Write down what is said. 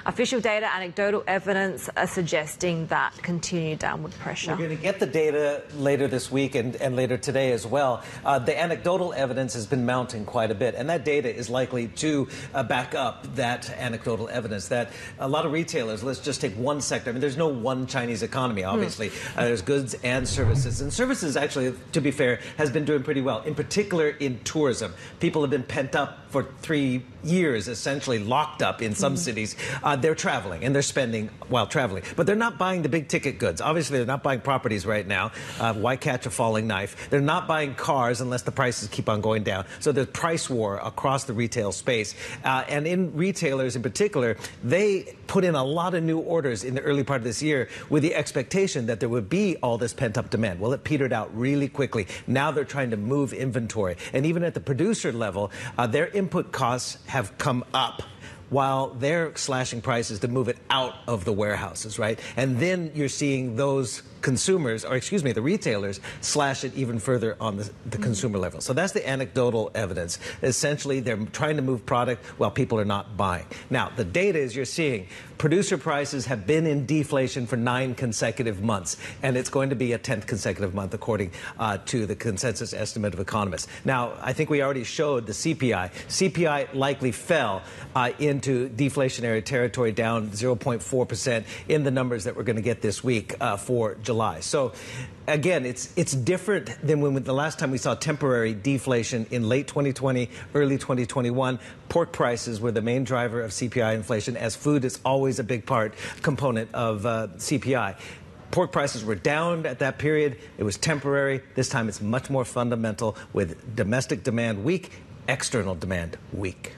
Official data, anecdotal evidence are suggesting that continued downward pressure. We're going to get the data later this week and later today as well. The anecdotal evidence has been mounting quite a bit, and that data is likely to back up that anecdotal evidence that a lot of retailers, let's just take one sector. I mean, there's no one Chinese economy, obviously. There's goods and services. And services, actually, to be fair, has been doing pretty well, in particular in tourism. People have been pent up for 3 years, essentially locked up in some cities. They're traveling and they're spending while traveling, but they're not buying the big ticket goods. Obviously, they're not buying properties right now. Why catch a falling knife? They're not buying cars unless the prices keep on going down. So there's price war across the retail space. And in retailers in particular, they put in a lot of new orders in the early part of this year with the expectation that there would be all this pent-up demand. Well, it petered out really quickly. Now they're trying to move inventory. And even at the producer level, their input costs have come up while they're slashing prices to move it out of the warehouses, right? And then you're seeing those consumers, or excuse me, the retailers, slash it even further on the consumer level. So that's the anecdotal evidence. Essentially, they're trying to move product while people are not buying. Now, the data is you're seeing producer prices have been in deflation for 9 consecutive months, and it's going to be a 10th consecutive month, according to the consensus estimate of economists. Now, I think we already showed the CPI. CPI likely fell into deflationary territory, down 0.4% in the numbers that we're going to get this week for July. So again, it's different than when the last time we saw temporary deflation in late 2020, early 2021. Pork prices were the main driver of CPI inflation, as food is always a big component of CPI. Pork prices were down at that period. It was temporary. This time it's much more fundamental, with domestic demand weak, external demand weak.